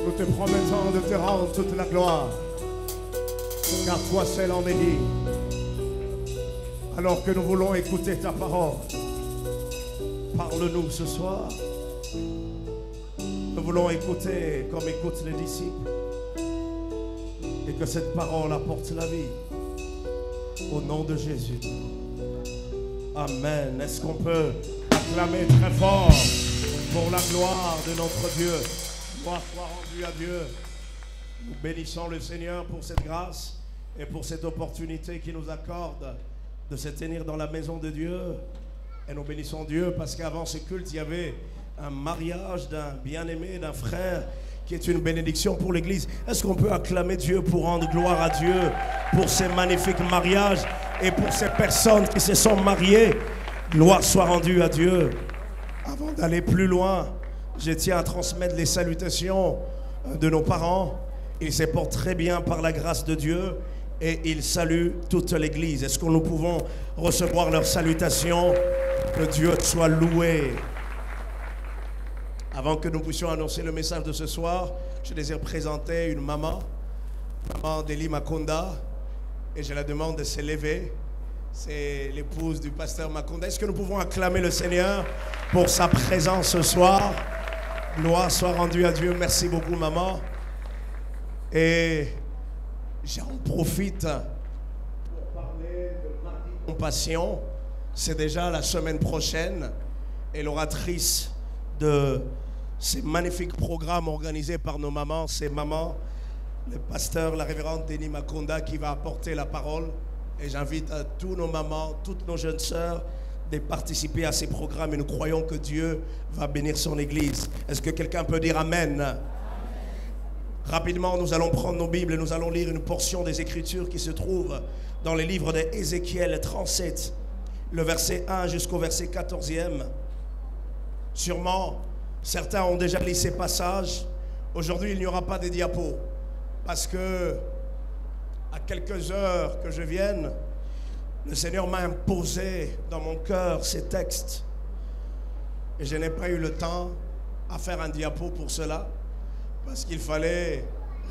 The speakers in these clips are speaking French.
Nous te promettons de te rendre toute la gloire, car toi seul en es digne. Alors que nous voulons écouter ta parole, parle-nous ce soir. Nous voulons écouter comme écoutent les disciples, et que cette parole apporte la vie. Au nom de Jésus. Amen. Est-ce qu'on peut acclamer très fort pour la gloire de notre Dieu? Gloire soit rendue à Dieu. Nous bénissons le Seigneur pour cette grâce et pour cette opportunité qu'il nous accorde de se tenir dans la maison de Dieu. Et nous bénissons Dieu parce qu'avant ce culte, il y avait un mariage d'un bien-aimé, d'un frère, qui est une bénédiction pour l'Église. Est-ce qu'on peut acclamer Dieu pour rendre gloire à Dieu pour ces magnifiques mariages et pour ces personnes qui se sont mariées? Gloire soit rendue à Dieu. Avant d'aller plus loin, je tiens à transmettre les salutations de nos parents. Ils se portent très bien par la grâce de Dieu et ils saluent toute l'Église. Est-ce que nous pouvons recevoir leurs salutations? Que Dieu soit loué. Avant que nous puissions annoncer le message de ce soir, je désire présenter une maman, maman d'Eli Makonda, et je la demande de se lever. C'est l'épouse du pasteur Makonda. Est-ce que nous pouvons acclamer le Seigneur pour sa présence ce soir? Gloire soit rendue à Dieu. Merci beaucoup, maman. Et j'en profite pour parler de Mardi Compassion. C'est déjà la semaine prochaine, et l'oratrice de ces magnifiques programmes organisés par nos mamans, c'est maman, le pasteur, la révérende Denis Makonda qui va apporter la parole. Et j'invite à tous nos mamans, toutes nos jeunes sœurs de participer à ces programmes et nous croyons que Dieu va bénir son Église. Est-ce que quelqu'un peut dire Amen? Amen. Rapidement, nous allons prendre nos Bibles et nous allons lire une portion des Écritures qui se trouve dans les livres d'Ézéchiel 37, le verset 1 jusqu'au verset 14e. Sûrement, certains ont déjà lu ces passages. Aujourd'hui, il n'y aura pas de diapos parce que, à quelques heures que je vienne, le Seigneur m'a imposé dans mon cœur ces textes. Et je n'ai pas eu le temps à faire un diapo pour cela parce qu'il fallait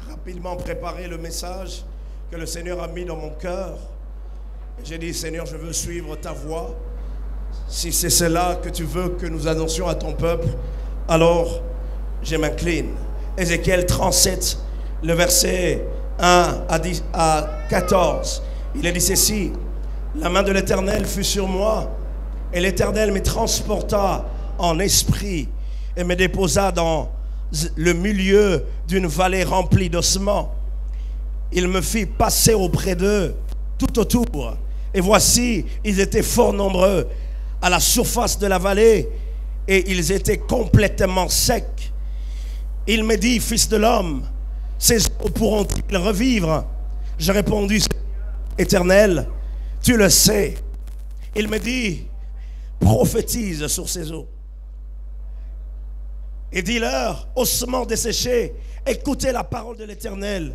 rapidement préparer le message que le Seigneur a mis dans mon cœur. Et j'ai dit, Seigneur, je veux suivre ta voix. Si c'est cela que tu veux que nous annoncions à ton peuple, alors je m'incline. Ézéchiel 37, le verset 1 à 14. Il est dit ceci: la main de l'Éternel fut sur moi, et l'Éternel me transporta en esprit et me déposa dans le milieu d'une vallée remplie d'ossements. Il me fit passer auprès d'eux tout autour, et voici, ils étaient fort nombreux à la surface de la vallée, et ils étaient complètement secs. Il me dit, fils de l'homme, ces eaux pourront-ils revivre? J'ai répondu, Éternel, tu le sais. Il me dit, prophétise sur ces eaux. Et dis-leur, ossements desséchés, écoutez la parole de l'Éternel.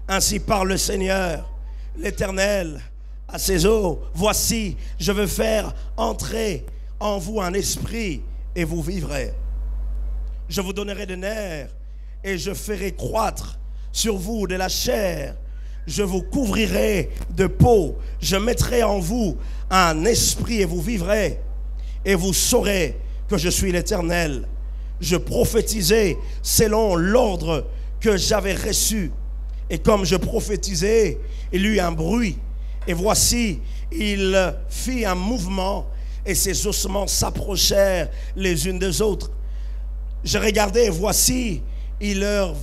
Ainsi parle le Seigneur, l'Éternel, à ces eaux. Voici, je veux faire entrer en vous un esprit et vous vivrez. Je vous donnerai des nerfs et je ferai croître sur vous de la chair. Je vous couvrirai de peau. Je mettrai en vous un esprit et vous vivrez. Et vous saurez que je suis l'Éternel. Je prophétisais selon l'ordre que j'avais reçu. Et comme je prophétisais, il y eut un bruit. Et voici, il fit un mouvement et ses ossements s'approchèrent les unes des autres. Je regardais et voici, il leur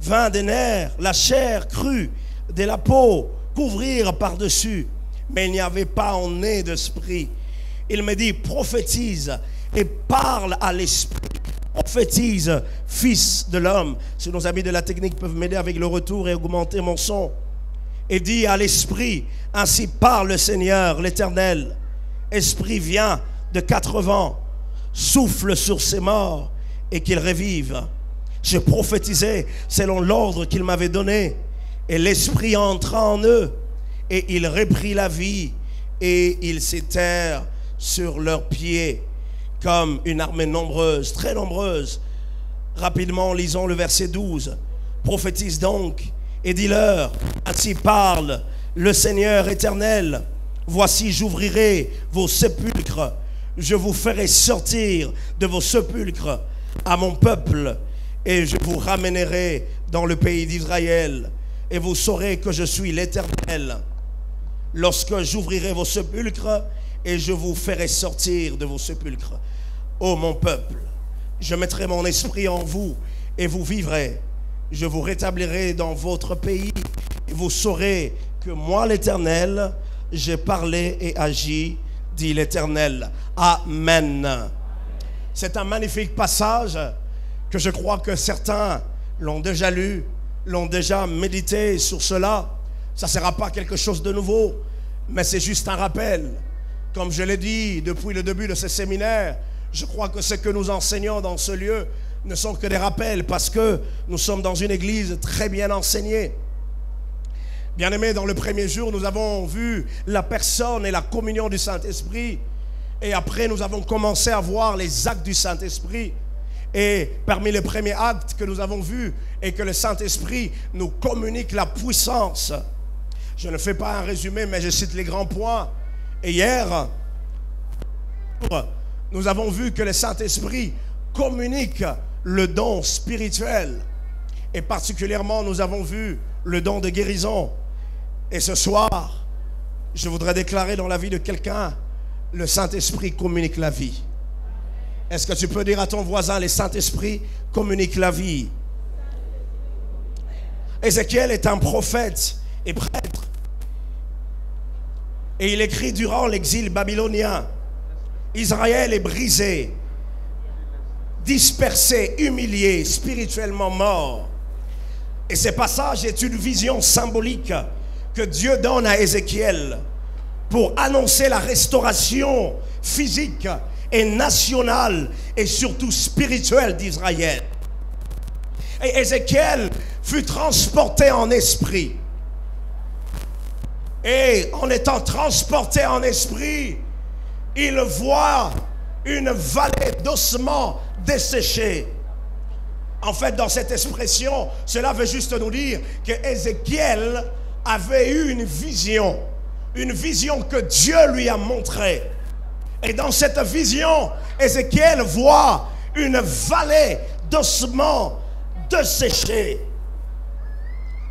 vint des nerfs, la chair crue, de la peau, couvrir par-dessus. Mais il n'y avait pas en nez d'esprit. Il me dit, prophétise et parle à l'esprit. Prophétise, fils de l'homme. Si nos amis de la technique peuvent m'aider avec le retour et augmenter mon son. Et dit à l'esprit, ainsi parle le Seigneur, l'Éternel. Esprit, viens de 4 vents, souffle sur ces morts et qu'ils revivent. Je prophétisais selon l'ordre qu'il m'avait donné, et l'esprit entra en eux, et il reprit la vie, et ils s'étèrent sur leurs pieds, comme une armée nombreuse, très nombreuse, Rapidement, lisons le verset 12. Prophétise donc et dis-leur, ainsi parle le Seigneur éternel. Voici, j'ouvrirai vos sépulcres, je vous ferai sortir de vos sépulcres à mon peuple, et je vous ramènerai dans le pays d'Israël, et vous saurez que je suis l'Éternel, lorsque j'ouvrirai vos sépulcres, et je vous ferai sortir de vos sépulcres. Ô mon peuple, je mettrai mon esprit en vous, et vous vivrez. Je vous rétablirai dans votre pays, et vous saurez que moi, l'Éternel, j'ai parlé et agi, dit l'Éternel. Amen. C'est un magnifique passage que je crois que certains l'ont déjà lu, l'ont déjà médité sur cela. Ça ne sera pas quelque chose de nouveau, mais c'est juste un rappel. Comme je l'ai dit depuis le début de ce séminaire, je crois que ce que nous enseignons dans ce lieu ne sont que des rappels, parce que nous sommes dans une église très bien enseignée. Bien-aimés, dans le premier jour, nous avons vu la personne et la communion du Saint-Esprit. Et après, nous avons commencé à voir les actes du Saint-Esprit. Et parmi les premiers actes que nous avons vus, et que le Saint-Esprit nous communique la puissance. Je ne fais pas un résumé, mais je cite les grands points. Et hier, nous avons vu que le Saint-Esprit communique le don spirituel. Et particulièrement, nous avons vu le don de guérison. Et ce soir, je voudrais déclarer dans la vie de quelqu'un, le Saint-Esprit communique la vie. Est-ce que tu peux dire à ton voisin, le Saint-Esprit communique la vie? Ézéchiel est un prophète et prêtre. Et il écrit durant l'exil babylonien, Israël est brisé, dispersé, humilié, spirituellement mort. Et ce passage est une vision symbolique que Dieu donne à Ézéchiel pour annoncer la restauration physique et nationale et surtout spirituelle d'Israël. Et Ézéchiel fut transporté en esprit. Et en étant transporté en esprit, il voit une vallée d'ossements desséchés. En fait, dans cette expression, cela veut juste nous dire que Ézéchiel avait eu une vision que Dieu lui a montrée. Et dans cette vision, Ézéchiel voit une vallée d'ossements desséchés.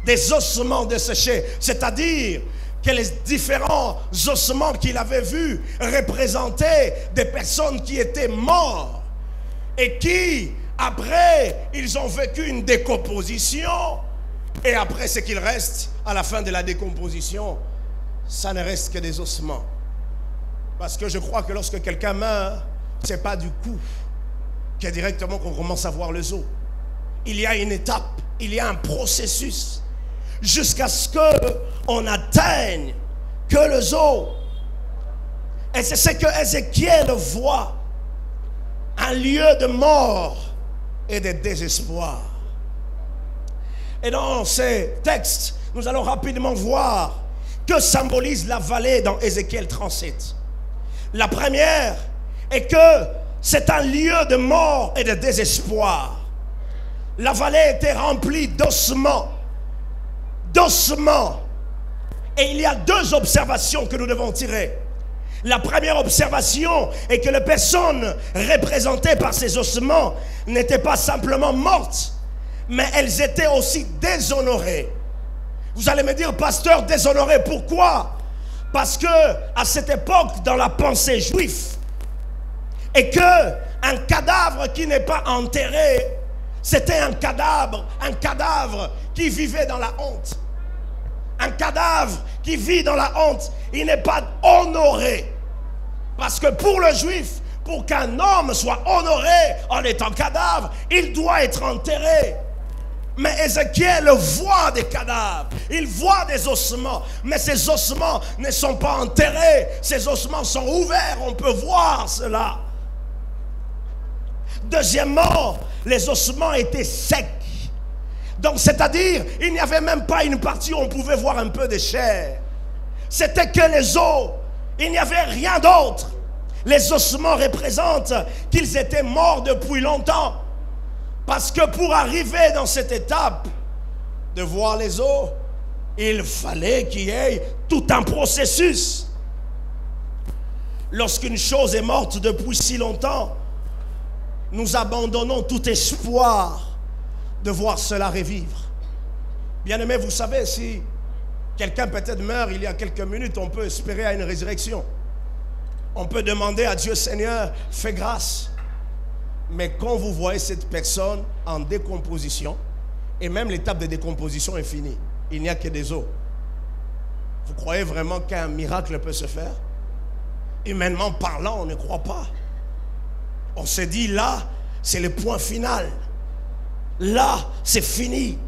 Des ossements desséchés, c'est-à-dire que les différents ossements qu'il avait vus représentaient des personnes qui étaient mortes et qui, après, ils ont vécu une décomposition. Et après, ce qu'il reste à la fin de la décomposition, ça ne reste que des ossements. Parce que je crois que lorsque quelqu'un meurt, ce n'est pas du coup que directement qu'on commence à voir les os. Il y a une étape, il y a un processus jusqu'à ce qu'on atteigne que les os. Et c'est ce que Ézéchiel voit, un lieu de mort et de désespoir. Et dans ces textes, nous allons rapidement voir que symbolise la vallée dans Ézéchiel 37. La première est que c'est un lieu de mort et de désespoir. La vallée était remplie d'ossements. D'ossements. Et il y a deux observations que nous devons tirer. La première observation est que les personnes représentées par ces ossements n'étaient pas simplement mortes, mais elles étaient aussi déshonorées. Vous allez me dire, pasteur, déshonoré, pourquoi? Parce que à cette époque, dans la pensée juive, et que un cadavre qui n'est pas enterré, c'était un cadavre qui vivait dans la honte. Un cadavre qui vit dans la honte, il n'est pas honoré. Parce que pour le juif, pour qu'un homme soit honoré en étant cadavre, il doit être enterré. Mais Ézéchiel voit des cadavres, il voit des ossements, mais ces ossements ne sont pas enterrés, ces ossements sont ouverts, on peut voir cela. Deuxièmement, les ossements étaient secs. Donc c'est-à-dire, il n'y avait même pas une partie où on pouvait voir un peu de chair. C'était que les os, il n'y avait rien d'autre. Les ossements représentent qu'ils étaient morts depuis longtemps. Parce que pour arriver dans cette étape de voir les eaux, il fallait qu'il y ait tout un processus. Lorsqu'une chose est morte depuis si longtemps, nous abandonnons tout espoir de voir cela revivre. Bien-aimés, vous savez, si quelqu'un peut-être meurt il y a quelques minutes, on peut espérer à une résurrection. On peut demander à Dieu, Seigneur, fais grâce. Mais quand vous voyez cette personne en décomposition, et même l'étape de décomposition est finie, il n'y a que des os. Vous croyez vraiment qu'un miracle peut se faire? Humainement parlant, on ne croit pas. On se dit là, c'est le point final. Là, c'est fini.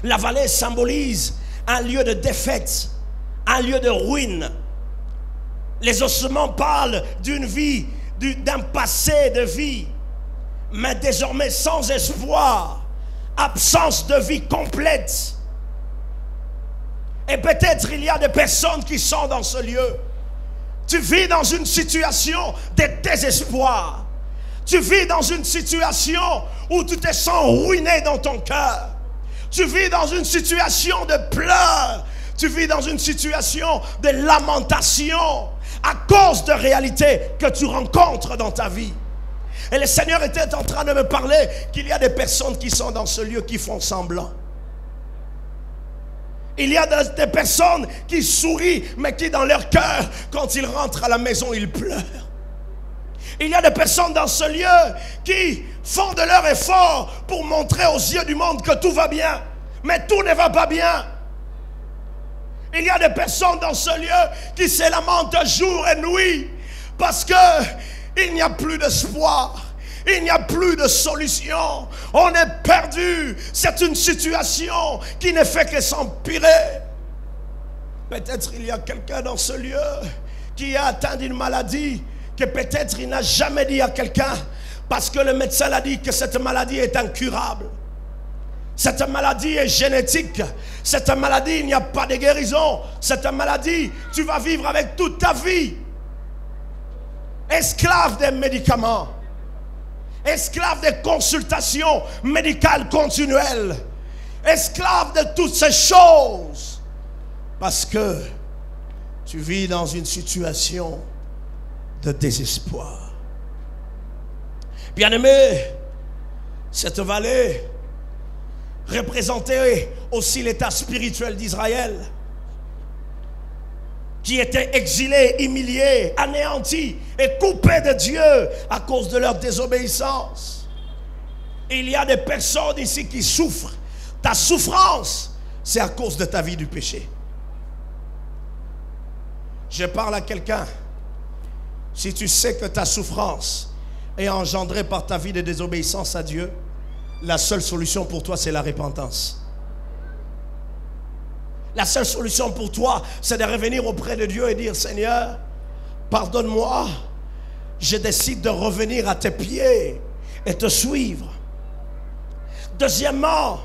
La vallée symbolise un lieu de défaite, un lieu de ruine. Les ossements parlent d'une vie, d'un passé de vie, mais désormais sans espoir, absence de vie complète. Et peut-être il y a des personnes qui sont dans ce lieu. Tu vis dans une situation de désespoir. Tu vis dans une situation où tu te sens ruiné dans ton cœur. Tu vis dans une situation de pleurs. Tu vis dans une situation de lamentation à cause de réalités que tu rencontres dans ta vie. Et le Seigneur était en train de me parler qu'il y a des personnes qui sont dans ce lieu qui font semblant. Il y a des personnes qui sourient, mais qui dans leur cœur, quand ils rentrent à la maison, ils pleurent. Il y a des personnes dans ce lieu qui font de leur effort pour montrer aux yeux du monde que tout va bien, mais tout ne va pas bien. Il y a des personnes dans ce lieu qui se lamentent jour et nuit parce que il n'y a plus d'espoir. Il n'y a plus de solution. On est perdu. C'est une situation qui ne fait que s'empirer. Peut-être il y a quelqu'un dans ce lieu qui a atteint d'une maladie que peut-être il n'a jamais dit à quelqu'un parce que le médecin a dit que cette maladie est incurable. Cette maladie est génétique. Cette maladie, il n'y a pas de guérison. Cette maladie, tu vas vivre avec toute ta vie. Esclave des médicaments. Esclave des consultations médicales continuelles. Esclave de toutes ces choses. Parce que tu vis dans une situation de désespoir. Bien-aimé, cette vallée représentait aussi l'état spirituel d'Israël, qui était exilé, humilié, anéanti et coupé de Dieu à cause de leur désobéissance. Il y a des personnes ici qui souffrent. Ta souffrance, c'est à cause de ta vie du péché. Je parle à quelqu'un. Si tu sais que ta souffrance est engendrée par ta vie de désobéissance à Dieu, la seule solution pour toi, c'est la repentance. La seule solution pour toi, c'est de revenir auprès de Dieu et dire, Seigneur, pardonne-moi, je décide de revenir à tes pieds et te suivre. Deuxièmement,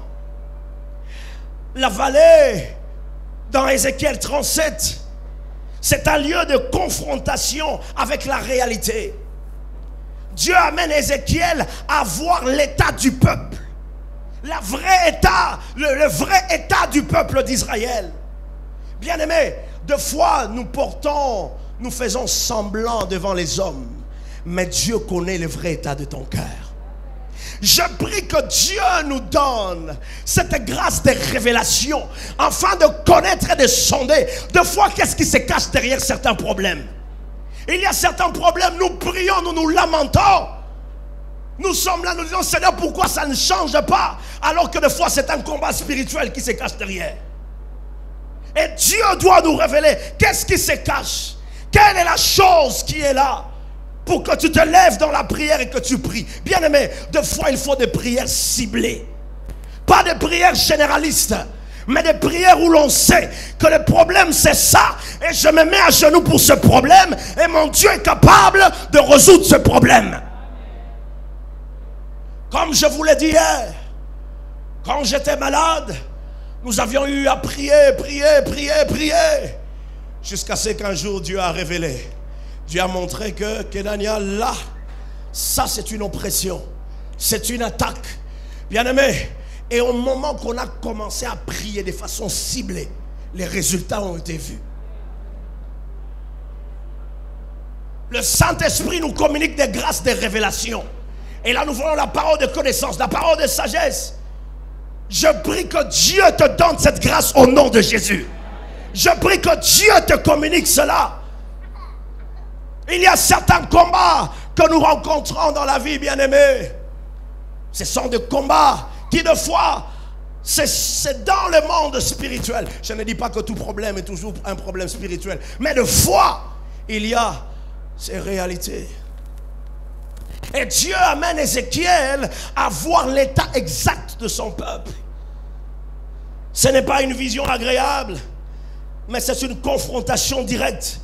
la vallée dans Ézéchiel 37, c'est un lieu de confrontation avec la réalité. Dieu amène Ézéchiel à voir l'état du peuple. Le vrai état du peuple d'Israël. Bien-aimés, de fois nous faisons semblant devant les hommes, mais Dieu connaît le vrai état de ton cœur. Je prie que Dieu nous donne cette grâce de révélation afin de connaître et de sonder de fois qu'est-ce qui se cache derrière certains problèmes. Il y a certains problèmes, nous prions, nous nous lamentons. Nous sommes là, nous disons, Seigneur, pourquoi ça ne change pas? Alors que des fois, c'est un combat spirituel qui se cache derrière. Et Dieu doit nous révéler qu'est-ce qui se cache. Quelle est la chose qui est là pour que tu te lèves dans la prière et que tu pries. Bien aimé, des fois, il faut des prières ciblées. Pas des prières généralistes, mais des prières où l'on sait que le problème c'est ça. Et je me mets à genoux pour ce problème. Et mon Dieu est capable de résoudre ce problème. Comme je vous l'ai dit hier, quand j'étais malade, nous avions eu à prier, jusqu'à ce qu'un jour Dieu a révélé. Dieu a montré que Kenania, là, ça c'est une oppression. C'est une attaque. Bien-aimé, et au moment qu'on a commencé à prier de façon ciblée, les résultats ont été vus. Le Saint-Esprit nous communique des grâces de révélation. Et là nous voyons la parole de connaissance, la parole de sagesse. Je prie que Dieu te donne cette grâce au nom de Jésus. Je prie que Dieu te communique cela. Il y a certains combats que nous rencontrons dans la vie, bien-aimés. Ce sont des combats qui, de fois, c'est dans le monde spirituel. Je ne dis pas que tout problème est toujours un problème spirituel. Mais de fois, il y a ces réalités. Et Dieu amène Ézéchiel à voir l'état exact de son peuple. Ce n'est pas une vision agréable, mais c'est une confrontation directe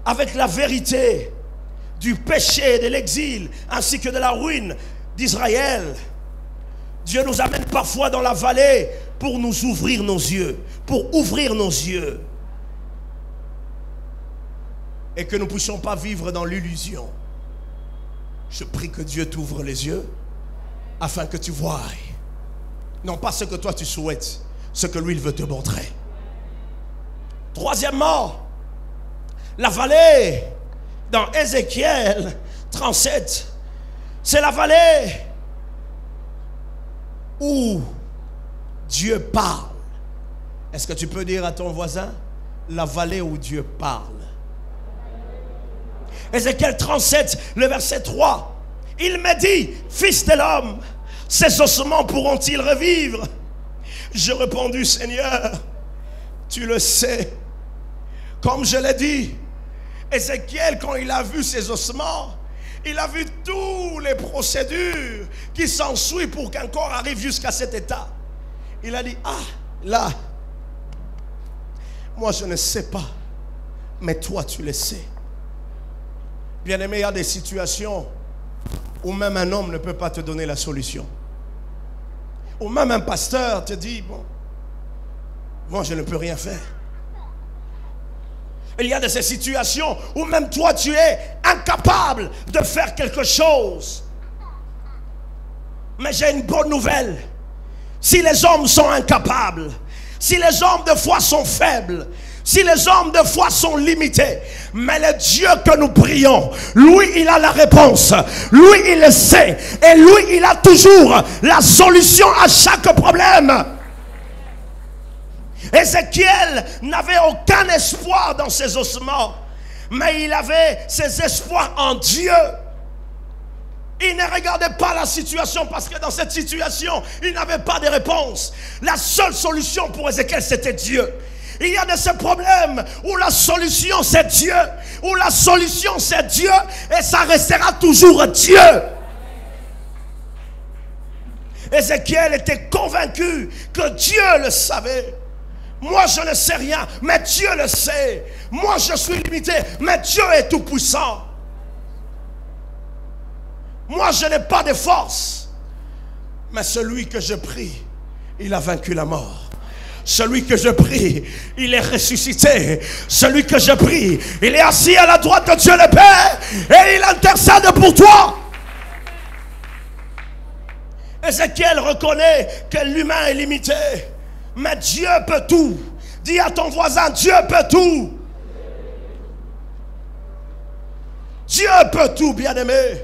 avec la vérité du péché, de l'exil, ainsi que de la ruine d'Israël. Dieu nous amène parfois dans la vallée pour nous ouvrir nos yeux, pour ouvrir nos yeux. Et que nous ne puissions pas vivre dans l'illusion. Je prie que Dieu t'ouvre les yeux afin que tu voies. Non pas ce que toi tu souhaites, ce que lui il veut te montrer. Troisièmement, la vallée dans Ézéchiel 37, c'est la vallée où Dieu parle. Est-ce que tu peux dire à ton voisin, la vallée où Dieu parle? Ézéchiel 37, le verset 3. Il me dit, fils de l'homme, ces ossements pourront-ils revivre? J'ai répondu, Seigneur, tu le sais. Comme je l'ai dit, Ézéchiel, quand il a vu ces ossements, il a vu toutes les procédures qui s'ensuivent pour qu'un corps arrive jusqu'à cet état. Il a dit, ah, là, moi je ne sais pas, mais toi tu le sais. Bien-aimé, il y a des situations où même un homme ne peut pas te donner la solution. Ou même un pasteur te dit, bon, moi je ne peux rien faire. Il y a de ces situations où même toi tu es incapable de faire quelque chose. Mais j'ai une bonne nouvelle. Si les hommes sont incapables, si les hommes de foi sont faibles, si les hommes de foi sont limités, mais le Dieu que nous prions, lui il a la réponse, lui il le sait, et lui il a toujours la solution à chaque problème. Ézéchiel n'avait aucun espoir dans ses ossements, mais il avait ses espoirs en Dieu. Il ne regardait pas la situation parce que dans cette situation, il n'avait pas de réponse. La seule solution pour Ézéchiel, c'était Dieu. Il y a de ces problèmes où la solution c'est Dieu, où la solution c'est Dieu et ça restera toujours Dieu. Ézéchiel était convaincu que Dieu le savait. Moi je ne sais rien, mais Dieu le sait. Moi je suis limité, mais Dieu est tout puissant. Moi je n'ai pas de force, mais celui que je prie, il a vaincu la mort. Celui que je prie, il est ressuscité. Celui que je prie, il est assis à la droite de Dieu le Père et il intercède pour toi. Ézéchiel reconnaît que l'humain est limité, mais Dieu peut tout. Dis à ton voisin, Dieu peut tout. Dieu peut tout, bien-aimé.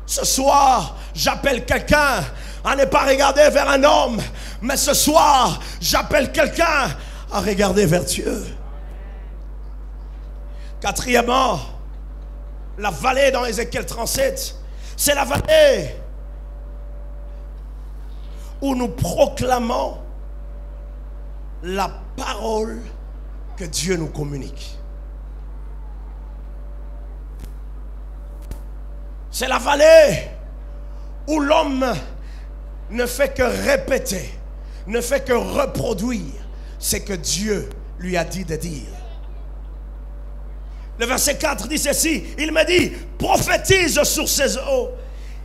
Ce soir, j'appelle quelqu'un à ne pas regarder vers un homme, mais ce soir, j'appelle quelqu'un à regarder vers Dieu. Quatrièmement, la vallée dans Ézéchiel 37, c'est la vallée où nous proclamons la parole que Dieu nous communique. C'est la vallée où l'homme ne fait que répéter, ne fait que reproduire ce que Dieu lui a dit de dire. Le verset 4 dit ceci, il me dit, prophétise sur ces eaux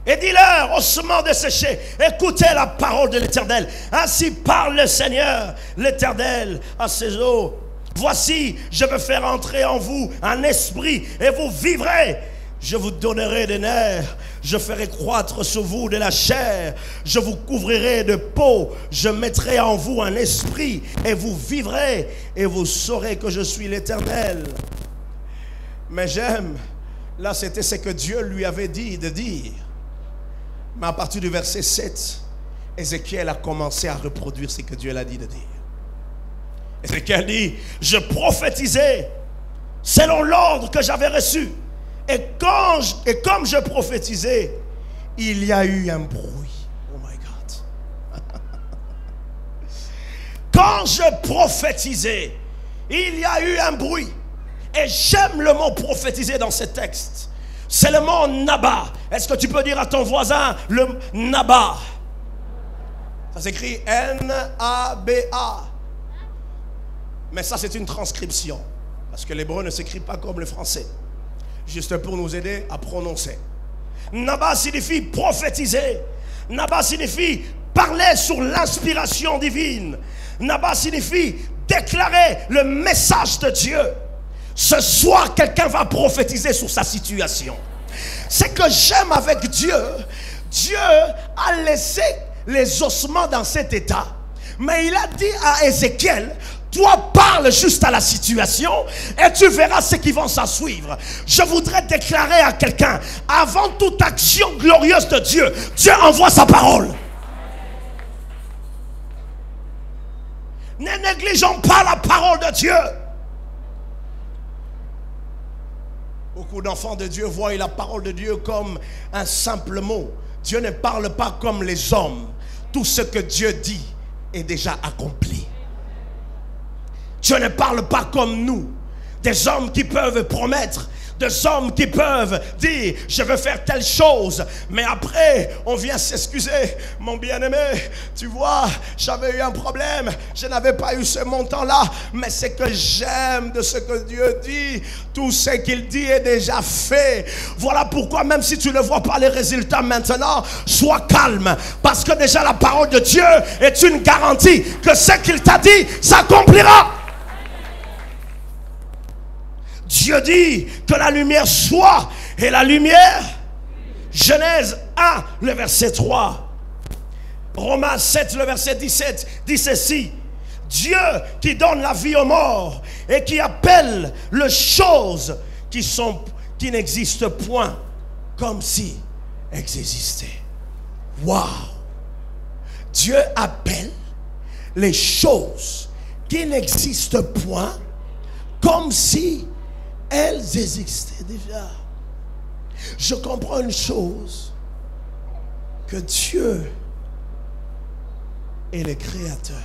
et dis-leur, ossements desséchés, écoutez la parole de l'Éternel. Ainsi parle le Seigneur, l'Éternel, à ces eaux. Voici, je veux faire entrer en vous un esprit et vous vivrez. Je vous donnerai des nerfs, je ferai croître sur vous de la chair, je vous couvrirai de peau, je mettrai en vous un esprit et vous vivrez et vous saurez que je suis l'Éternel. Mais j'aime, là c'était ce que Dieu lui avait dit de dire. Mais à partir du verset 7, Ézéchiel a commencé à reproduire ce que Dieu l'a dit de dire. Ézéchiel dit, je prophétisais selon l'ordre que j'avais reçu. Et comme je prophétisais, il y a eu un bruit. Oh my God. Quand je prophétisais, il y a eu un bruit. Et j'aime le mot prophétiser dans ce texte. C'est le mot Naba. Est-ce que tu peux dire à ton voisin le Naba? Ça s'écrit N-A-B-A. Mais ça c'est une transcription. Parce que l'hébreu ne s'écrit pas comme le français. Juste pour nous aider à prononcer. Naba signifie prophétiser. Naba signifie parler sur l'inspiration divine. Naba signifie déclarer le message de Dieu. Ce soir, quelqu'un va prophétiser sur sa situation. Ce que j'aime avec Dieu, Dieu a laissé les ossements dans cet état. Mais il a dit à Ézéchiel, toi parle juste à la situation et tu verras ce qui vont s'en suivre. Je voudrais déclarer à quelqu'un, avant toute action glorieuse de Dieu, Dieu envoie sa parole. Ne négligeons pas la parole de Dieu. Beaucoup d'enfants de Dieu voient la parole de Dieu comme un simple mot. Dieu ne parle pas comme les hommes. Tout ce que Dieu dit est déjà accompli. Dieu ne parle pas comme nous, des hommes qui peuvent promettre, des hommes qui peuvent dire je veux faire telle chose, mais après on vient s'excuser. Mon bien-aimé, tu vois, j'avais eu un problème, je n'avais pas eu ce montant-là, mais ce que j'aime de ce que Dieu dit, tout ce qu'il dit est déjà fait. Voilà pourquoi même si tu ne vois pas les résultats maintenant, sois calme, parce que déjà la parole de Dieu est une garantie que ce qu'il t'a dit s'accomplira. Dieu dit que la lumière soit, et la lumière, Genèse 1, le verset 3. Romains 7, le verset 17, dit ceci. Dieu qui donne la vie aux morts et qui appelle les choses qui n'existent point comme si elles existaient. Waouh! Dieu appelle les choses qui n'existent point comme si elles existaient déjà. Je comprends une chose, que Dieu est le créateur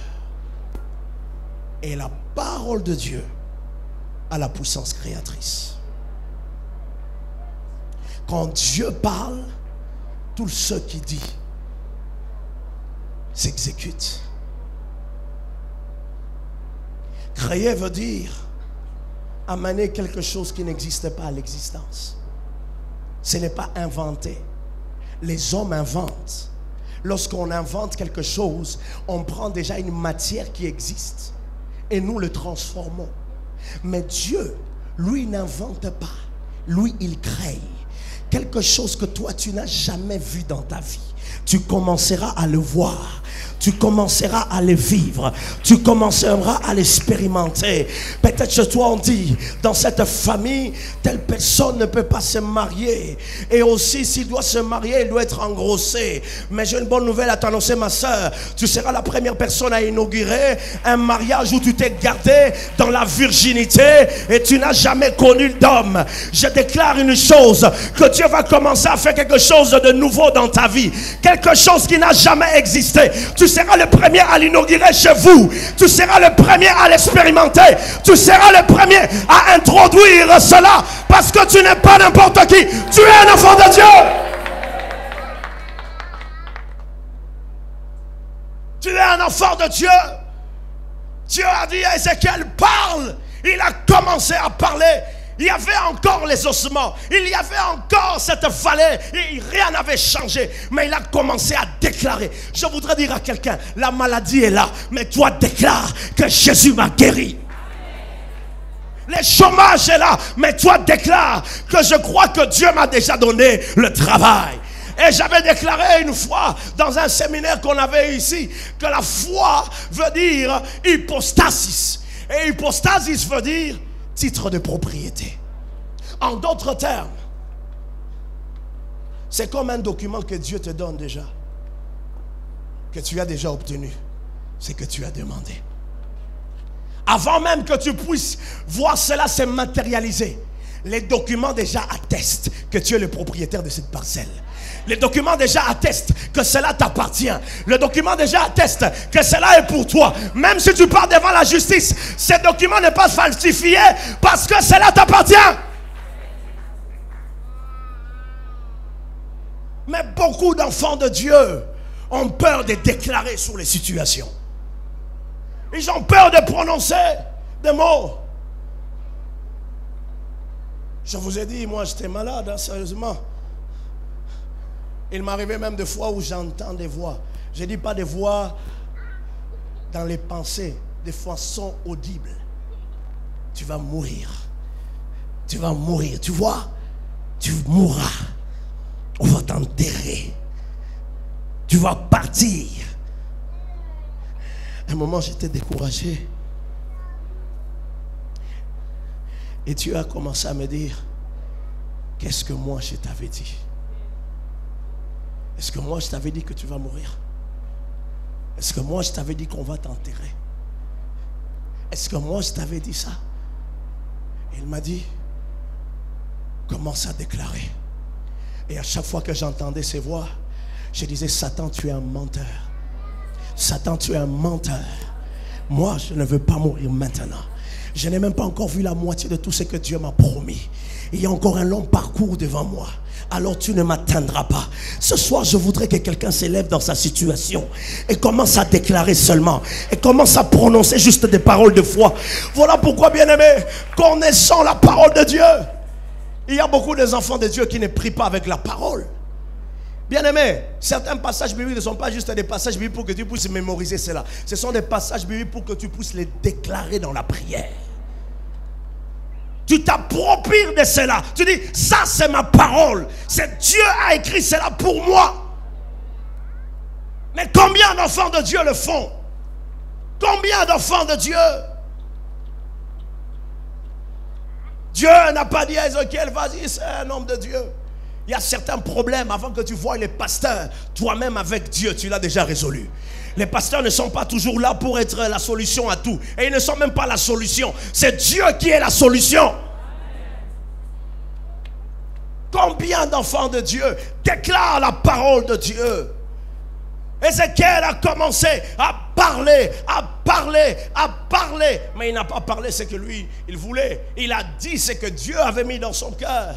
et la parole de Dieu a la puissance créatrice. Quand Dieu parle, tout ce qu'il dit s'exécute. Créer veut dire amener quelque chose qui n'existait pas à l'existence. Ce n'est pas inventer. Les hommes inventent. Lorsqu'on invente quelque chose, on prend déjà une matière qui existe et nous le transformons. Mais Dieu, lui, n'invente pas. Lui, il crée quelque chose que toi, tu n'as jamais vu dans ta vie. Tu commenceras à le voir. Tu commenceras à le vivre. Tu commenceras à l'expérimenter. Peut-être que toi on dit, dans cette famille, telle personne ne peut pas se marier. Et aussi, s'il doit se marier, il doit être engrossé. Mais j'ai une bonne nouvelle à t'annoncer, ma soeur. Tu seras la première personne à inaugurer un mariage où tu t'es gardé dans la virginité et tu n'as jamais connu d'homme. Je déclare une chose, que Dieu va commencer à faire quelque chose de nouveau dans ta vie. Quelque chose qui n'a jamais existé. Tu seras le premier à l'inaugurer chez vous. Tu seras le premier à l'expérimenter. Tu seras le premier à introduire cela. Parce que tu n'es pas n'importe qui. Tu es un enfant de Dieu. Tu es un enfant de Dieu. Dieu a dit à Ézéchiel, parle. Il a commencé à parler. Il y avait encore les ossements. Il y avait encore cette vallée. Et rien n'avait changé. Mais il a commencé à déclarer. Je voudrais dire à quelqu'un, la maladie est là. Mais toi déclare que Jésus m'a guéri. Le chômage est là. Mais toi déclare que je crois que Dieu m'a déjà donné le travail. Et j'avais déclaré une fois dans un séminaire qu'on avait ici que la foi veut dire hypostasis. Et hypostasis veut dire titre de propriété. En d'autres termes, c'est comme un document que Dieu te donne déjà, que tu as déjà obtenu, c'est que tu as demandé. Avant même que tu puisses voir cela se matérialiser, les documents déjà attestent que tu es le propriétaire de cette parcelle. Les documents déjà attestent que cela t'appartient. Le document déjà atteste que cela est pour toi. Même si tu pars devant la justice, ce document n'est pas falsifié parce que cela t'appartient. Mais beaucoup d'enfants de Dieu ont peur de déclarer sur les situations. Ils ont peur de prononcer des mots. Je vous ai dit, moi j'étais malade, hein, sérieusement. Il m'arrivait même des fois où j'entends des voix. Je ne dis pas des voix dans les pensées, des fois sont audibles. Tu vas mourir. Tu vas mourir. Tu vois, tu mourras. On va t'enterrer. Tu vas partir. À un moment, j'étais découragé. Et Dieu a commencé à me dire, qu'est-ce que moi je t'avais dit? Est-ce que moi je t'avais dit que tu vas mourir? Est-ce que moi je t'avais dit qu'on va t'enterrer? Est-ce que moi je t'avais dit ça? Et il m'a dit, commence à déclarer. Et à chaque fois que j'entendais ces voix, je disais, Satan, tu es un menteur. Satan, tu es un menteur. Moi, je ne veux pas mourir maintenant. Je n'ai même pas encore vu la moitié de tout ce que Dieu m'a promis. Il y a encore un long parcours devant moi. Alors tu ne m'atteindras pas. Ce soir, je voudrais que quelqu'un s'élève dans sa situation et commence à déclarer seulement. Et commence à prononcer juste des paroles de foi. Voilà pourquoi, bien-aimés, connaissons la parole de Dieu. Il y a beaucoup d'enfants de Dieu qui ne prient pas avec la parole. Bien-aimés, certains passages bibliques ne sont pas juste des passages bibliques pour que tu puisses mémoriser cela. Ce sont des passages bibliques pour que tu puisses les déclarer dans la prière. Tu t'appropries de cela. Tu dis, ça c'est ma parole. C'est Dieu a écrit cela pour moi. Mais combien d'enfants de Dieu le font? Combien d'enfants de Dieu? Dieu n'a pas dit à Ézéchiel, vas-y, c'est un homme de Dieu. Il y a certains problèmes avant que tu vois les pasteurs. Toi-même avec Dieu, tu l'as déjà résolu. Les pasteurs ne sont pas toujours là pour être la solution à tout. Et ils ne sont même pas la solution. C'est Dieu qui est la solution. Combien d'enfants de Dieu déclarent la parole de Dieu? Ézéchiel a commencé à parler, à parler, à parler. Mais il n'a pas parlé ce que lui, il voulait. Il a dit ce que Dieu avait mis dans son cœur.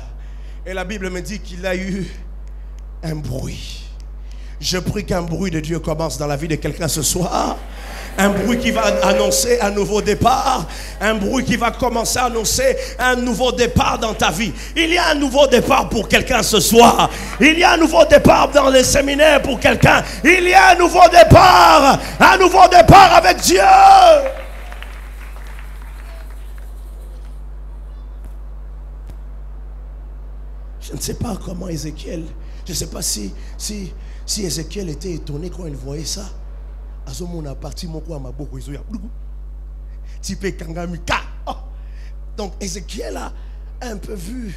Et la Bible me dit qu'il a eu un bruit. Je prie qu'un bruit de Dieu commence dans la vie de quelqu'un ce soir. Un bruit qui va annoncer un nouveau départ. Un bruit qui va commencer à annoncer un nouveau départ dans ta vie. Il y a un nouveau départ pour quelqu'un ce soir. Il y a un nouveau départ dans les séminaires pour quelqu'un. Il y a un nouveau départ. Un nouveau départ avec Dieu. Je ne sais pas comment Ézéchiel, je ne sais pas si Ézéchiel était étonné quand il voyait ça. Donc Ézéchiel a un peu vu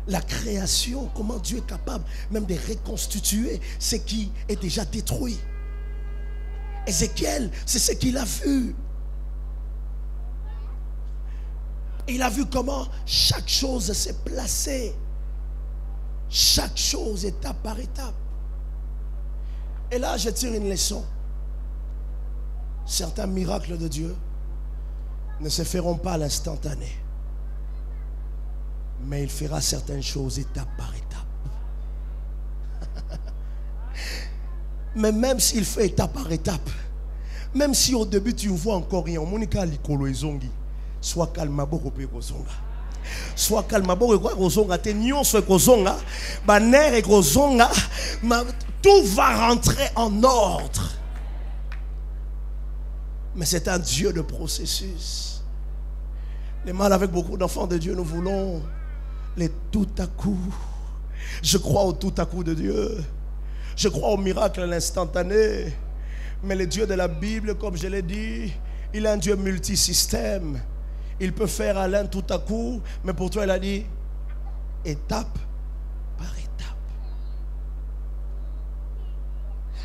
la création, comment Dieu est capable même de reconstituer ce qui est déjà détruit. Ézéchiel, c'est ce qu'il a vu. Il a vu comment chaque chose s'est placée. Chaque chose, étape par étape. Et là, je tire une leçon. Certains miracles de Dieu ne se feront pas à l'instantané. Mais il fera certaines choses étape par étape. Mais même s'il fait étape par étape, même si au début tu vois encore rien, Monica Likolo Ezongi. Sois calme, sois calme, tout va rentrer en ordre. Mais c'est un Dieu de processus. Les mal avec beaucoup d'enfants de Dieu, nous voulons les tout à coup. Je crois au tout à coup de Dieu. Je crois au miracle à l'instantané. Mais le Dieu de la Bible, comme je l'ai dit, il est un Dieu multisystème. Il peut faire à l'un tout à coup, mais pour toi, il a dit étape par étape.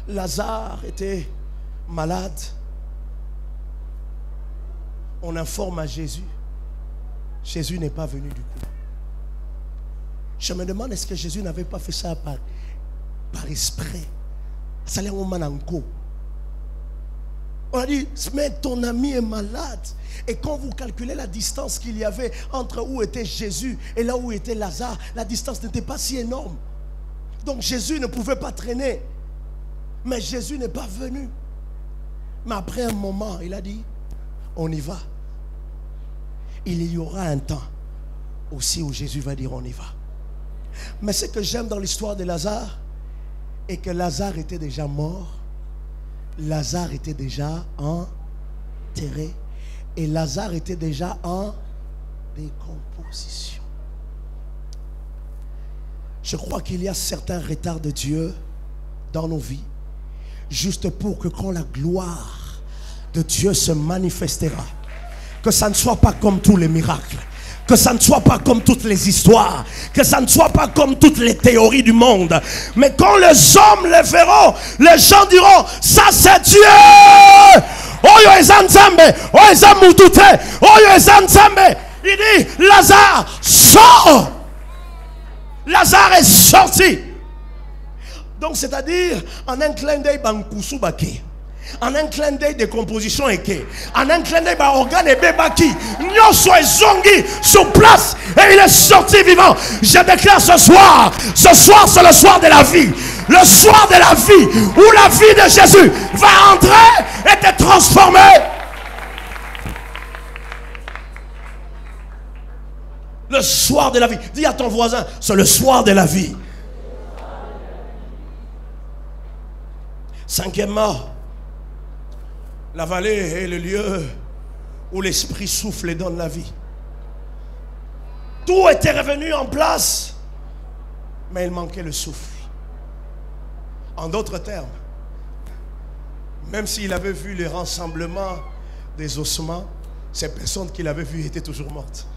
Lazare était malade. On informe à Jésus. Jésus n'est pas venu du coup. Je me demande, est-ce que Jésus n'avait pas fait ça par esprit? Ça l'est un moment en go. On a dit, mais ton ami est malade. Et quand vous calculez la distance qu'il y avait entre où était Jésus et là où était Lazare, la distance n'était pas si énorme. Donc Jésus ne pouvait pas traîner. Mais Jésus n'est pas venu. Mais après un moment, il a dit, on y va. Il y aura un temps aussi où Jésus va dire, on y va. Mais ce que j'aime dans l'histoire de Lazare est que Lazare était déjà mort. Lazare était déjà enterré. Et Lazare était déjà en décomposition. Je crois qu'il y a certains retards de Dieu dans nos vies, juste pour que quand la gloire de Dieu se manifestera, que ça ne soit pas comme tous les miracles, que ça ne soit pas comme toutes les histoires, que ça ne soit pas comme toutes les théories du monde, mais quand les hommes le verront, les gens diront, ça c'est Dieu. Oyo ezanzambe, oyo ezamutute, oyo ezanzambe. Il dit, Lazare, sors. Lazare est sorti. Donc c'est-à-dire, en un clin d'œil, bankusu baki. En un clin d'œil de composition eke. En un clin d'œil ba organe bebaki. Nyoso ezongi sur place et il est sorti vivant. Je déclare ce soir c'est le soir de la vie. Le soir de la vie où la vie de Jésus va entrer et te transformer. Le soir de la vie. Dis à ton voisin, c'est le soir de la vie. Cinquièmement, la vallée est le lieu où l'esprit souffle et donne la vie. Tout était revenu en place, mais il manquait le souffle. En d'autres termes, même s'il avait vu le rassemblement des ossements, ces personnes qu'il avait vues étaient toujours mortes.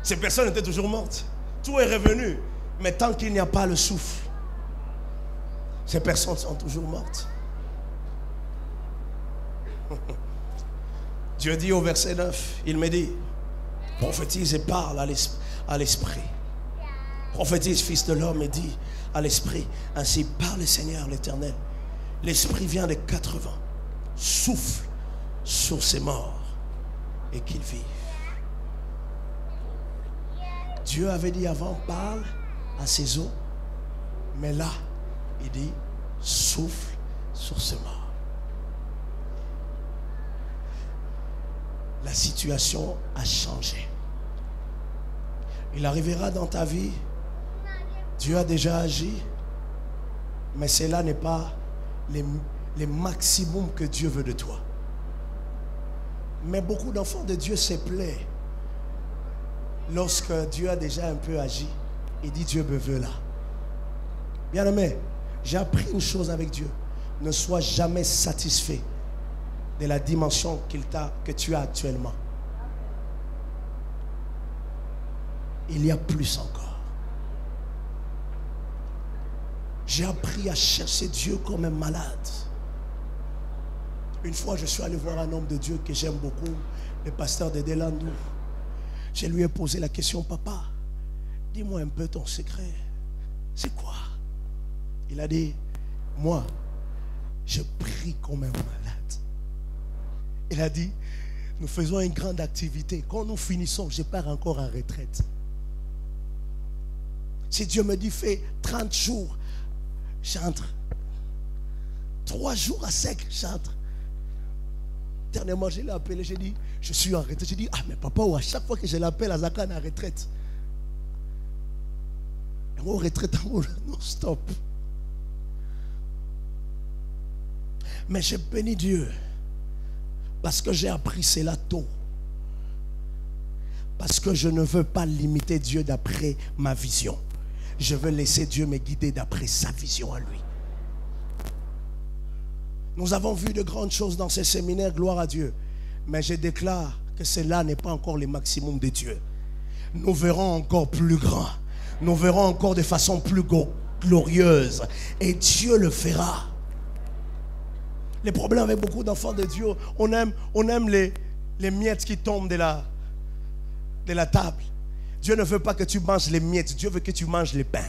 Ces personnes étaient toujours mortes. Tout est revenu, mais tant qu'il n'y a pas le souffle, ces personnes sont toujours mortes. Dieu dit au verset 9, il me dit, prophétise et parle à l'esprit. Prophétise, fils de l'homme, et dit à l'esprit, ainsi parle le Seigneur l'Éternel. L'esprit vient des 4 vents, souffle sur ces morts et qu'ils vivent. Dieu avait dit avant, parle à ces eaux, mais là, il dit, souffle sur ces morts. La situation a changé. Il arrivera dans ta vie, Dieu a déjà agi, mais cela n'est pas les maximums que Dieu veut de toi. Mais beaucoup d'enfants de Dieu se plaisent lorsque Dieu a déjà un peu agi et dit Dieu me veut là. Bien-aimé, j'ai appris une chose avec Dieu. Ne sois jamais satisfait de la dimension que tu as actuellement. Il y a plus encore. J'ai appris à chercher Dieu comme un malade. Une fois, je suis allé voir un homme de Dieu que j'aime beaucoup, le pasteur de Delandou. Je lui ai posé la question, papa, dis-moi un peu ton secret. C'est quoi? Il a dit, moi, je prie comme un malade. Il a dit, nous faisons une grande activité. Quand nous finissons, je pars encore en retraite. Si Dieu me dit, fais 30 jours, j'entre. 3 jours à sec, j'entre. Dernièrement, je l'ai appelé, j'ai dit, je suis en retraite. J'ai dit, ah mais papa, à chaque fois que je l'appelle, Azaka est en retraite. Et moi, retraite, non stop. Mais je bénis Dieu Parce que j'ai appris cela tôt. Parce que je ne veux pas limiter Dieu d'après ma vision. Je veux laisser Dieu me guider d'après sa vision à lui. Nous avons vu de grandes choses dans ces séminaires, gloire à Dieu. Mais je déclare que cela n'est pas encore le maximum de Dieu. Nous verrons encore plus grand. Nous verrons encore de façon plus glorieuse. Et Dieu le fera. Les problèmes avec beaucoup d'enfants de Dieu, on aime les miettes qui tombent de la table. Dieu ne veut pas que tu manges les miettes. Dieu veut que tu manges les pains.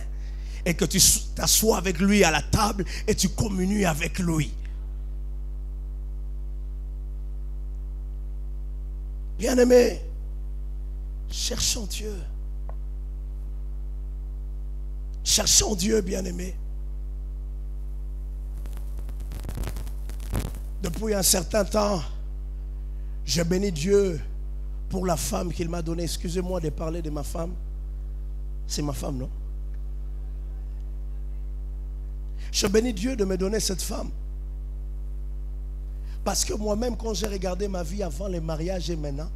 Et que tu t'assoies avec lui à la table et tu communies avec lui. Bien-aimés, cherchons Dieu. Cherchons Dieu, bien-aimés. Depuis un certain temps, je bénis Dieu pour la femme qu'il m'a donnée. Excusez-moi de parler de ma femme. C'est ma femme, non? Je bénis Dieu de me donner cette femme. Parce que moi-même, quand j'ai regardé ma vie avant le mariage et maintenant,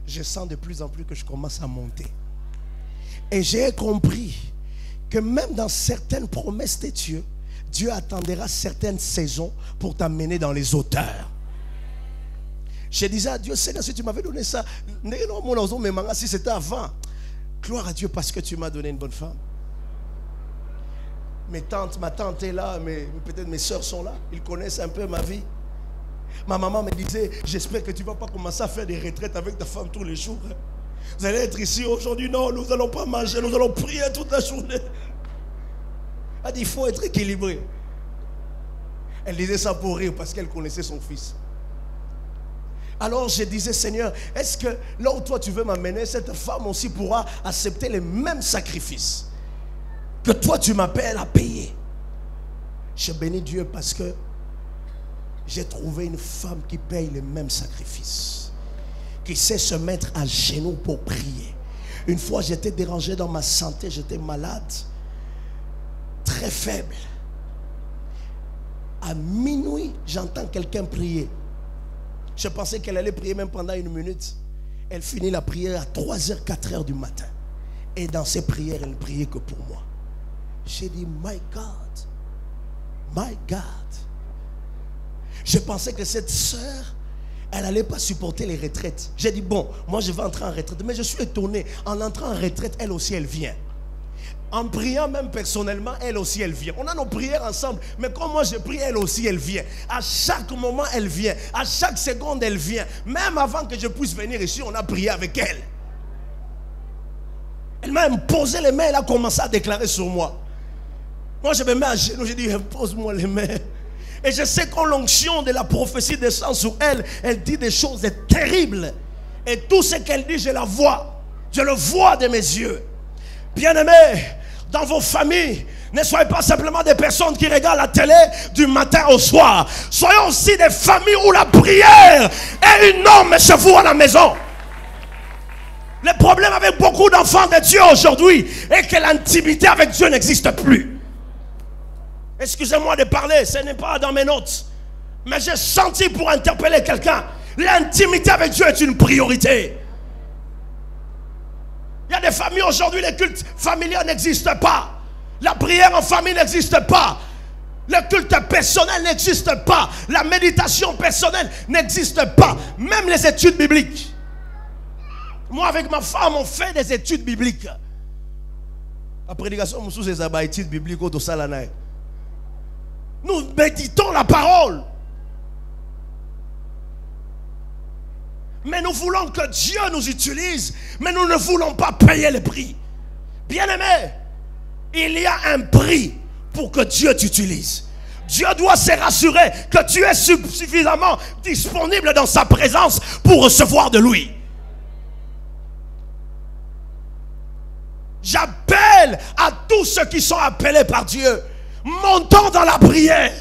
je sens de plus en plus que je commence à monter. Et j'ai compris que même dans certaines promesses de Dieu, Dieu attendra certaines saisons pour t'amener dans les hauteurs. Je disais à Dieu, Seigneur, si tu m'avais donné ça, si c'était avant, gloire à Dieu parce que tu m'as donné une bonne femme. Ma tante est là, peut-être mes soeurs sont là, ils connaissent un peu ma vie. Ma maman me disait, j'espère que tu ne vas pas commencer à faire des retraites avec ta femme tous les jours. Vous allez être ici aujourd'hui, non, nous n'allons pas manger, nous allons prier toute la journée. Elle dit, il faut être équilibré. Elle disait ça pour rire parce qu'elle connaissait son fils. Alors je disais, Seigneur, est-ce que là où toi tu veux m'amener, cette femme aussi pourra accepter les mêmes sacrifices que toi tu m'appelles à payer? Je bénis Dieu parce que j'ai trouvé une femme qui paye les mêmes sacrifices, qui sait se mettre à genoux pour prier. Une fois j'étais dérangé dans ma santé, j'étais malade, très faible. À minuit, j'entends quelqu'un prier. Je pensais qu'elle allait prier même pendant une minute. Elle finit la prière à 3h, 4h du matin. Et dans ses prières, elle ne priait que pour moi. J'ai dit, my God, my God. Je pensais que cette sœur, elle n'allait pas supporter les retraites. J'ai dit, bon, moi je vais entrer en retraite. Mais je suis étonné, en entrant en retraite, elle aussi, elle vient. En priant même personnellement, elle aussi, elle vient. On a nos prières ensemble, mais quand moi je prie, elle aussi, elle vient. À chaque moment, elle vient. À chaque seconde, elle vient. Même avant que je puisse venir ici, on a prié avec elle. Elle m'a imposé les mains, elle a commencé à déclarer sur moi. Moi, je me mets à genoux, je dis, impose-moi les mains. Et je sais qu'en l'onction de la prophétie descend sur elle, elle dit des choses terribles. Et tout ce qu'elle dit, je la vois. Je le vois de mes yeux. Bien-aimés, dans vos familles, ne soyez pas simplement des personnes qui regardent la télé du matin au soir. Soyons aussi des familles où la prière est une norme chez vous à la maison. Le problème avec beaucoup d'enfants de Dieu aujourd'hui est que l'intimité avec Dieu n'existe plus. Excusez-moi de parler, ce n'est pas dans mes notes. Mais j'ai senti pour interpeller quelqu'un. L'intimité avec Dieu est une priorité. Il y a des familles aujourd'hui, les cultes familiaux n'existent pas. La prière en famille n'existe pas. Le culte personnel n'existe pas. La méditation personnelle n'existe pas. Même les études bibliques. Moi avec ma femme, on fait des études bibliques. La prédication, nous sommes des études bibliques au Salanaï. Nous méditons la parole. Mais nous voulons que Dieu nous utilise. Mais nous ne voulons pas payer le prix. Bien-aimé, il y a un prix pour que Dieu t'utilise. Dieu doit se rassurer que tu es suffisamment disponible dans sa présence pour recevoir de lui. J'appelle à tous ceux qui sont appelés par Dieu. Montons dans la prière.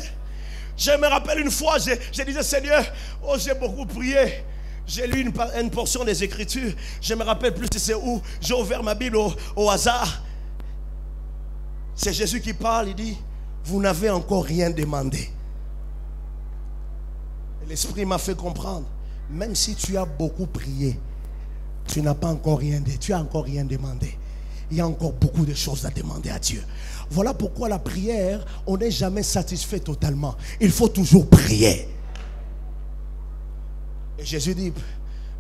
Je me rappelle une fois, je disais, Seigneur, oh, j'ai beaucoup prié. J'ai lu une portion des Écritures. Je me rappelle plus c'est où. J'ai ouvert ma Bible au hasard. C'est Jésus qui parle. Il dit, vous n'avez encore rien demandé. L'Esprit m'a fait comprendre, même si tu as beaucoup prié, tu n'as pas encore rien dit, tu n'as encore rien demandé. Il y a encore beaucoup de choses à demander à Dieu. Voilà pourquoi la prière, on n'est jamais satisfait totalement. Il faut toujours prier. Et Jésus dit,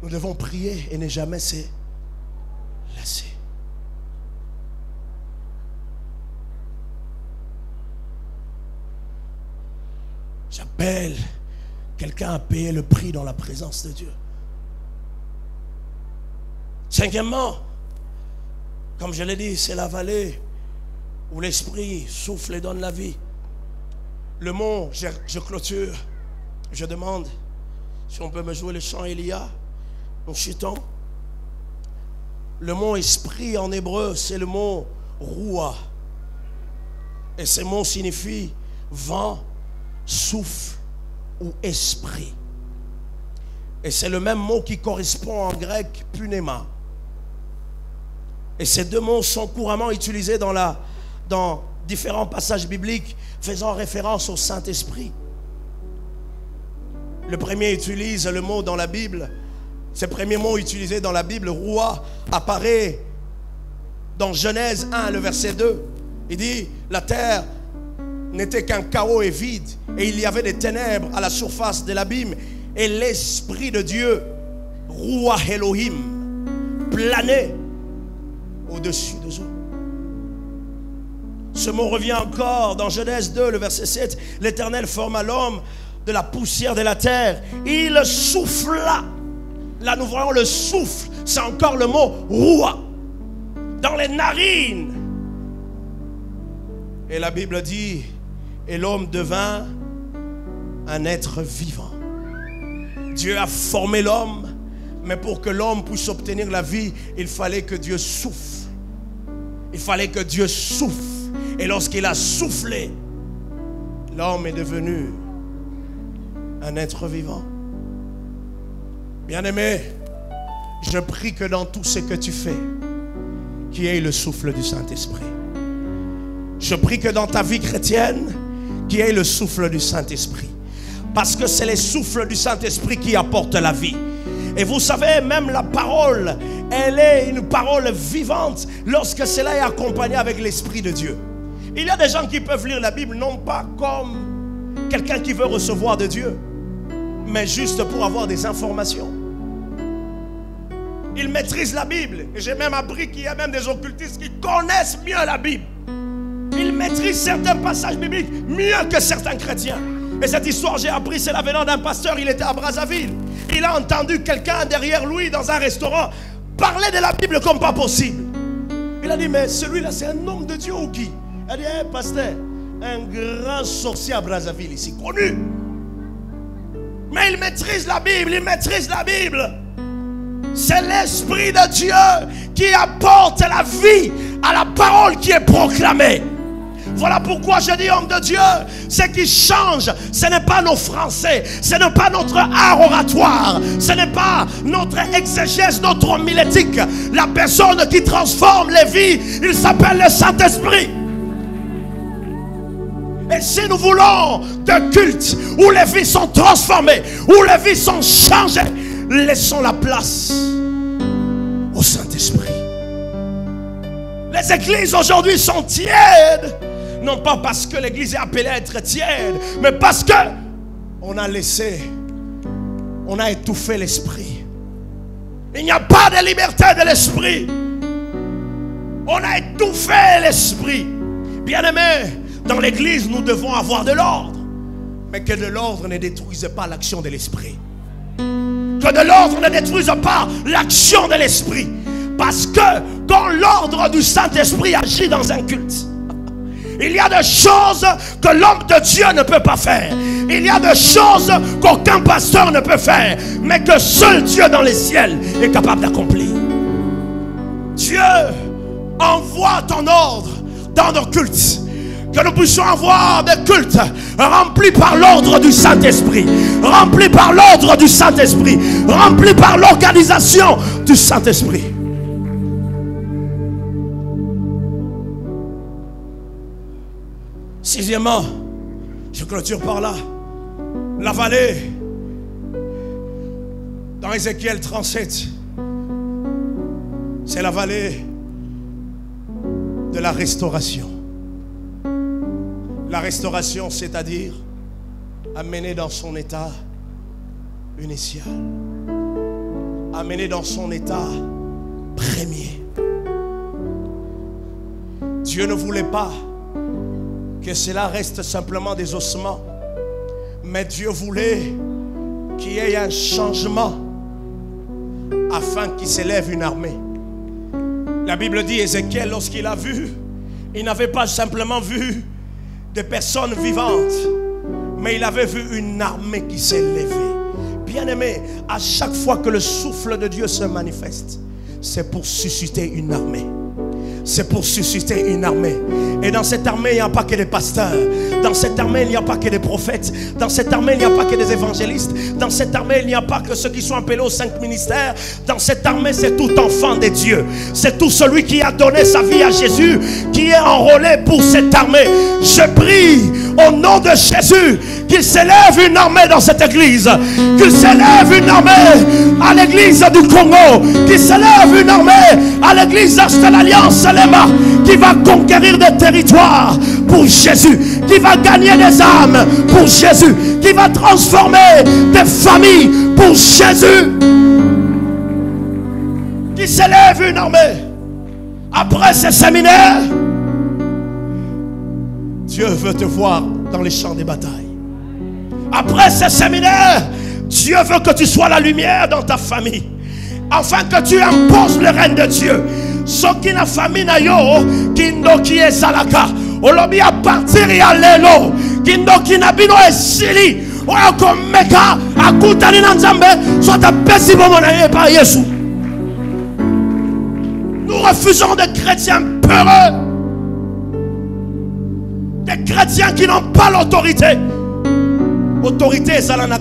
nous devons prier et ne jamais se lasser. J'appelle quelqu'un à payer le prix dans la présence de Dieu. Cinquièmement, comme je l'ai dit, c'est la vallée où l'Esprit souffle et donne la vie. Le mot, je clôture, je demande si on peut me jouer le chant Elia. Nous chutons. Le mot esprit en hébreu, c'est le mot roua. Et ce mot signifie vent, souffle ou esprit. Et c'est le même mot qui correspond en grec pneuma. Et ces deux mots sont couramment utilisés dans différents passages bibliques faisant référence au Saint-Esprit. Le premier utilise le mot dans la Bible. Ce premier mot utilisé dans la Bible, roua, apparaît dans Genèse 1, le verset 2. Il dit, la terre n'était qu'un chaos et vide, et il y avait des ténèbres à la surface de l'abîme, et l'Esprit de Dieu, roua Elohim, planait au-dessus des eaux. Ce mot revient encore dans Genèse 2, le verset 7. L'Éternel forma l'homme de la poussière de la terre. Il souffla. Là, nous voyons le souffle. C'est encore le mot roua. Dans les narines. Et la Bible dit, et l'homme devint un être vivant. Dieu a formé l'homme, mais pour que l'homme puisse obtenir la vie, il fallait que Dieu souffle. Il fallait que Dieu souffle. Et lorsqu'il a soufflé, l'homme est devenu un être vivant. Bien-aimé, je prie que dans tout ce que tu fais, qu'il y ait le souffle du Saint-Esprit. Je prie que dans ta vie chrétienne, qu'il y ait le souffle du Saint-Esprit. Parce que c'est le souffle du Saint-Esprit qui apporte la vie. Et vous savez, même la parole, elle est une parole vivante lorsque cela est accompagné avec l'Esprit de Dieu. Il y a des gens qui peuvent lire la Bible non pas comme quelqu'un qui veut recevoir de Dieu, mais juste pour avoir des informations. Ils maîtrisent la Bible. Et j'ai même appris qu'il y a même des occultistes qui connaissent mieux la Bible. Ils maîtrisent certains passages bibliques mieux que certains chrétiens. Et cette histoire, j'ai appris, c'est la venant d'un pasteur. Il était à Brazzaville. Il a entendu quelqu'un derrière lui dans un restaurant parler de la Bible comme pas possible. Il a dit, mais celui-là, c'est un homme de Dieu ou qui? Il a dit, hey, pasteur, un grand sorcier à Brazzaville ici, connu. Mais il maîtrise la Bible, il maîtrise la Bible. C'est l'Esprit de Dieu qui apporte la vie à la parole qui est proclamée. Voilà pourquoi je dis, homme de Dieu, ce qui change, ce n'est pas nos français, ce n'est pas notre art oratoire, ce n'est pas notre exégèse, notre homilétique. La personne qui transforme les vies, il s'appelle le Saint-Esprit. Et si nous voulons de culte où les vies sont transformées, où les vies sont changées, laissons la place au Saint-Esprit. Les églises aujourd'hui sont tièdes. Non pas parce que l'église est appelée à être tiède, mais parce que on a étouffé l'esprit. Il n'y a pas de liberté de l'esprit. On a étouffé l'esprit. Bien-aimés, dans l'église, nous devons avoir de l'ordre. Mais que de l'ordre ne détruise pas l'action de l'esprit. Que de l'ordre ne détruise pas l'action de l'esprit. Parce que quand l'ordre du Saint-Esprit agit dans un culte, il y a des choses que l'homme de Dieu ne peut pas faire. Il y a des choses qu'aucun pasteur ne peut faire, mais que seul Dieu dans les ciels est capable d'accomplir. Dieu, envoie ton ordre dans nos cultes. Que nous puissions avoir des cultes remplis par l'ordre du Saint-Esprit, remplis par l'ordre du Saint-Esprit, remplis par l'organisation du Saint-Esprit. Sixièmement, je clôture par là. La vallée Dans Ézéchiel 37, c'est la vallée de la restauration. La restauration, c'est-à-dire amener dans son état initial, amener dans son état premier. Dieu ne voulait pas que cela reste simplement des ossements, mais Dieu voulait qu'il y ait un changement afin qu'il s'élève une armée. La Bible dit, Ézéchiel, lorsqu'il a vu, il n'avait pas simplement vu des personnes vivantes, mais il avait vu une armée qui s'est levée. Bien-aimé, à chaque fois que le souffle de Dieu se manifeste, c'est pour susciter une armée. C'est pour susciter une armée. Et dans cette armée, il n'y a pas que des pasteurs. Dans cette armée, il n'y a pas que des prophètes. Dans cette armée, il n'y a pas que des évangélistes. Dans cette armée, il n'y a pas que ceux qui sont appelés aux 5 ministères. Dans cette armée, c'est tout enfant de Dieu. C'est tout celui qui a donné sa vie à Jésus qui est enrôlé pour cette armée. Je prie au nom de Jésus qu'il s'élève une armée dans cette église. Qu'il s'élève une armée à l'église du Congo. Qu'il s'élève une armée à l'église de l'Alliance qui va conquérir des territoires pour Jésus, qui va gagner des âmes pour Jésus, qui va transformer des familles pour Jésus. Qui s'élève une armée. Après ces séminaires, Dieu veut te voir dans les champs des batailles. Après ces séminaires, Dieu veut que tu sois la lumière dans ta famille, afin que tu imposes le règne de Dieu. Soki na famille na yo kindoki ezalaka olobi a partir ya lelo kindoki na bino esili oyo komeka akutani na Nzambe soit apesi bomo na ye par Yesu. Nous refusons des chrétiens peureux, des chrétiens qui n'ont pas l'autorité. Autorité ezala na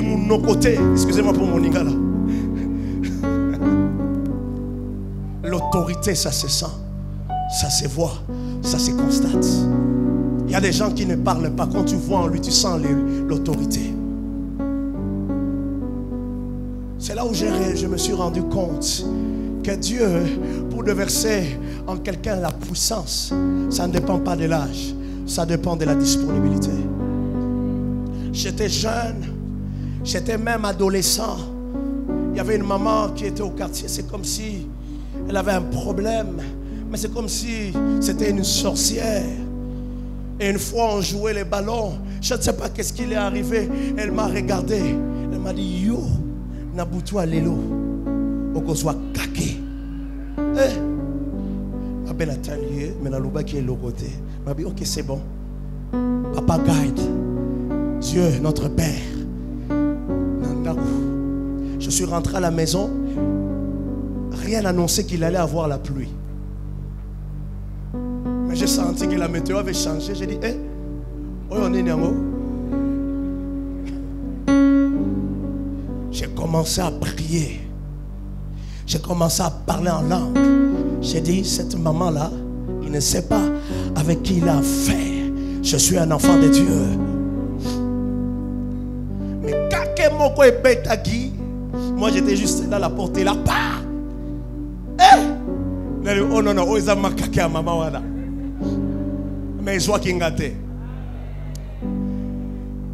mon côté. Excusez-moi pour mon lingala. L'autorité, ça se sent, ça se voit, ça se constate. Il y a des gens qui ne parlent pas. Quand tu vois en lui, tu sens l'autorité. C'est là où je me suis rendu compte que Dieu, pour déverser en quelqu'un la puissance, ça ne dépend pas de l'âge, ça dépend de la disponibilité. J'étais jeune, j'étais même adolescent. Il y avait une maman qui était au quartier, c'est comme si elle avait un problème, mais c'est comme si c'était une sorcière. Et une fois on jouait les ballons, je ne sais pas qu'est-ce qui est arrivé. Elle m'a regardé, elle m'a dit yo, nabutu alelo, okozwa kake. Appelle atelier, mais na luba qui est l'autre côté. M'a dit ok c'est bon. Papa guide, Dieu notre Père. Je suis rentré à la maison. Rien n'annonçait qu'il allait avoir la pluie. Mais j'ai senti que la météo avait changé. J'ai dit, on est Niamo. J'ai commencé à prier. J'ai commencé à parler en langue. J'ai dit, cette maman-là, il ne sait pas avec qui il a affaire. Je suis un enfant de Dieu. Mais moi j'étais juste là à la portée là. Oh non, non, oh, ils ont macaqué à maman. Mais ils ont kingate.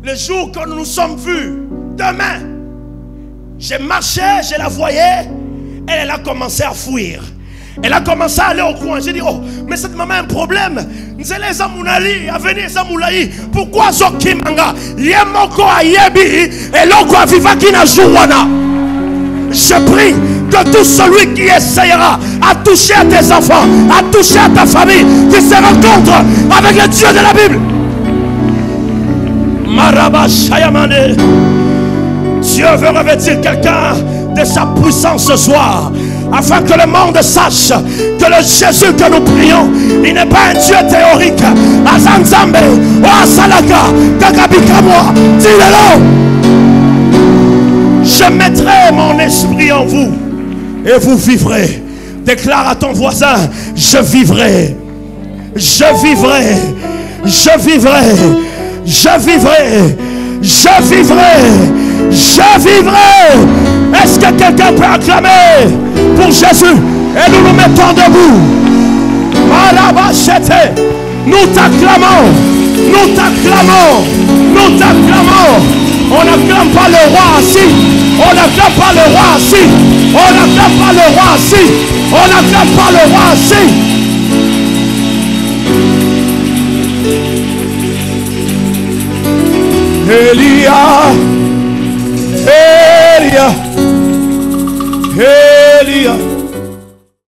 Le jour que nous nous sommes vus, demain, j'ai marché, je la voyais, elle a commencé à fuir. Elle a commencé à aller au coin. J'ai dit, oh, mais cette maman a un problème. Pourquoi Zokimanga Yemoko Ayebi et Loko Avivaki na Jouwana? Je prie que tout celui qui essayera à toucher à tes enfants, à toucher à ta famille, qui se rencontre avec le Dieu de la Bible. Maraba Shayamane. Dieu veut revêtir quelqu'un de sa puissance ce soir, afin que le monde sache que le Jésus que nous prions, il n'est pas un Dieu théorique. Azanzambe, Oasalaka, Kakabikamwa, dis-le. Je mettrai mon esprit en vous et vous vivrez. Déclare à ton voisin, je vivrai, je vivrai, je vivrai, je vivrai, je vivrai, je vivrai quelqu'un peut acclamer pour Jésus? Et nous nous mettons debout. Nous t'acclamons. Nous t'acclamons. Nous t'acclamons. On n'acclame pas le roi assis. On n'acclame pas le roi assis. On n'acclame pas le roi assis. On n'acclame pas le roi assis. Elia.